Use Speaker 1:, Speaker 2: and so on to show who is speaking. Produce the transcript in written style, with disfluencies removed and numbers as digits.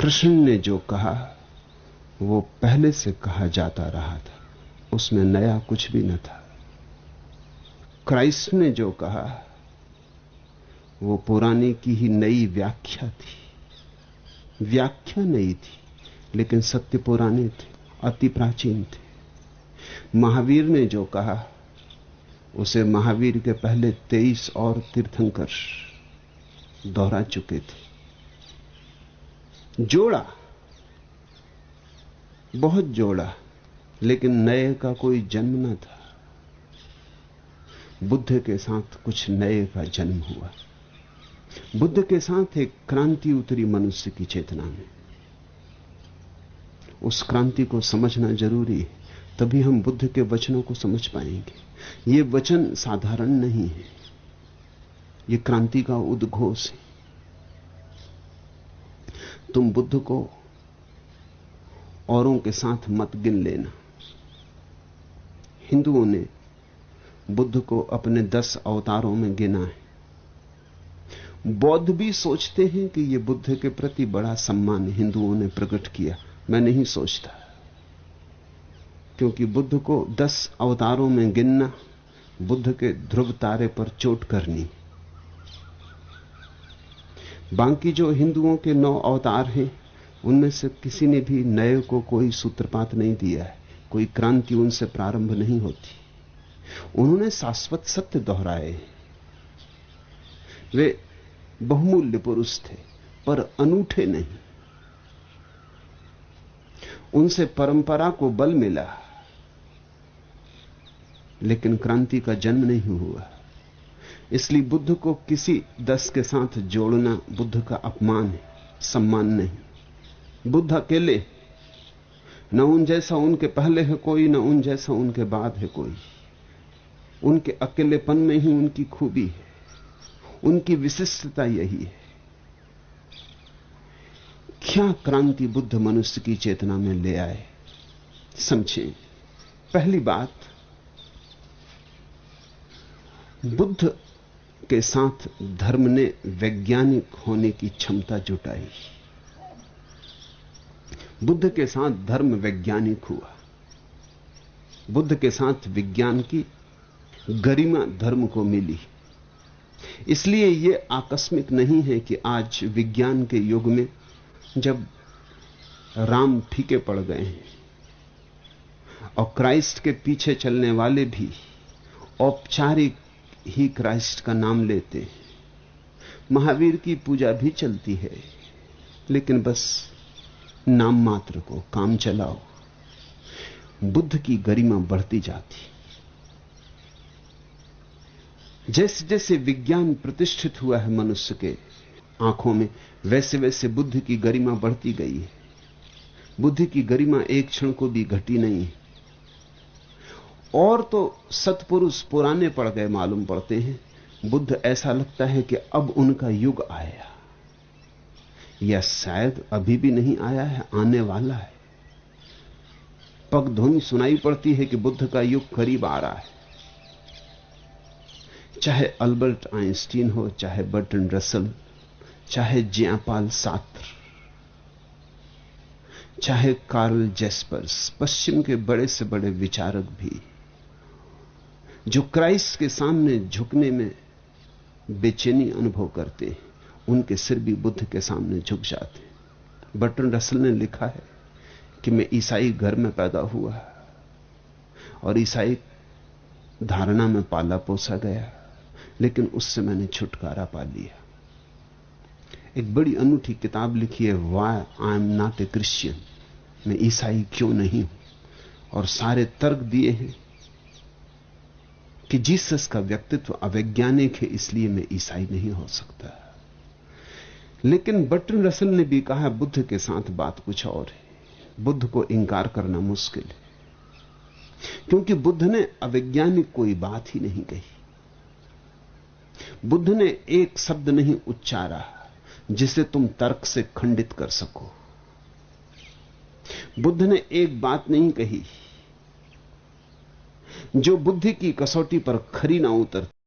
Speaker 1: कृष्ण ने जो कहा वो पहले से कहा जाता रहा था, उसमें नया कुछ भी न था। क्राइस्ट ने जो कहा वो पुराने की ही नई व्याख्या थी। व्याख्या नई थी लेकिन सत्य पुराने थे, अति प्राचीन थे। महावीर ने जो कहा उसे महावीर के पहले 23 और तीर्थंकर दोहरा चुके थे। जोड़ा, बहुत जोड़ा, लेकिन नए का कोई जन्म न था। बुद्ध के साथ कुछ नए का जन्म हुआ। बुद्ध के साथ एक क्रांति उतरी मनुष्य की चेतना में। उस क्रांति को समझना जरूरी है, तभी हम बुद्ध के वचनों को समझ पाएंगे। ये वचन साधारण नहीं है, ये क्रांति का उद्घोष है। तुम बुद्ध को औरों के साथ मत गिन लेना। हिंदुओं ने बुद्ध को अपने 10 अवतारों में गिना है। बौद्ध भी सोचते हैं कि यह बुद्ध के प्रति बड़ा सम्मान हिंदुओं ने प्रकट किया। मैं नहीं सोचता, क्योंकि बुद्ध को 10 अवतारों में गिनना बुद्ध के ध्रुव तारे पर चोट करनी। बाकी जो हिंदुओं के 9 अवतार हैं, उनमें से किसी ने भी नए को कोई सूत्रपात नहीं दिया है। कोई क्रांति उनसे प्रारंभ नहीं होती। उन्होंने शाश्वत सत्य दोहराए। वे बहुमूल्य पुरुष थे, पर अनूठे नहीं। उनसे परंपरा को बल मिला, लेकिन क्रांति का जन्म नहीं हुआ। इसलिए बुद्ध को किसी 10 के साथ जोड़ना बुद्ध का अपमान है, सम्मान नहीं। बुद्ध अकेले, न उन जैसा उनके पहले है कोई, न उन जैसा उनके बाद है कोई। उनके अकेलेपन में ही उनकी खूबी है, उनकी विशिष्टता यही है। क्या क्रांति बुद्ध मनुष्य की चेतना में ले आए, समझें। पहली बात, बुद्ध के साथ धर्म ने वैज्ञानिक होने की क्षमता जुटाई। बुद्ध के साथ धर्म वैज्ञानिक हुआ। बुद्ध के साथ विज्ञान की गरिमा धर्म को मिली। इसलिए यह आकस्मिक नहीं है कि आज विज्ञान के युग में, जब राम फीके पड़ गए हैं और क्राइस्ट के पीछे चलने वाले भी औपचारिक ही क्राइस्ट का नाम लेते हैं, महावीर की पूजा भी चलती है, लेकिन बस नाम मात्र को, काम चलाओ। बुद्ध की गरिमा बढ़ती जाती। जैसे जैसे विज्ञान प्रतिष्ठित हुआ है मनुष्य के आंखों में, वैसे वैसे बुद्ध की गरिमा बढ़ती गई है। बुद्ध की गरिमा एक क्षण को भी घटी नहीं। और तो सत्पुरुष पुराने पड़ गए मालूम पड़ते हैं। बुद्ध ऐसा लगता है कि अब उनका युग आया, या शायद अभी भी नहीं आया है, आने वाला है। पगध्वनि सुनाई पड़ती है कि बुद्ध का युग करीब आ रहा है। चाहे अल्बर्ट आइंस्टीन हो, चाहे बर्ट्रैंड रसल, चाहे ज्यापाल सार्त्र, चाहे कार्ल जैस्पर्स, पश्चिम के बड़े से बड़े विचारक भी, जो क्राइस्ट के सामने झुकने में बेचैनी अनुभव करते हैं, उनके सिर भी बुद्ध के सामने झुक जाते हैं। बर्ट्रैंड रसल ने लिखा है कि मैं ईसाई घर में पैदा हुआ और ईसाई धारणा में पाला पोसा गया, लेकिन उससे मैंने छुटकारा पा लिया। एक बड़ी अनूठी किताब लिखी है, why I am not a Christian, मैं ईसाई क्यों नहीं हूं, और सारे तर्क दिए हैं कि जीसस का व्यक्तित्व अवैज्ञानिक है, इसलिए मैं ईसाई नहीं हो सकता। लेकिन बर्ट्रैंड रसल ने भी कहा बुद्ध के साथ बात कुछ और है। बुद्ध को इंकार करना मुश्किल है, क्योंकि बुद्ध ने अवैज्ञानिक कोई बात ही नहीं कही। बुद्ध ने एक शब्द नहीं उच्चारा जिसे तुम तर्क से खंडित कर सको। बुद्ध ने एक बात नहीं कही जो बुद्धि की कसौटी पर खरी ना उतरती।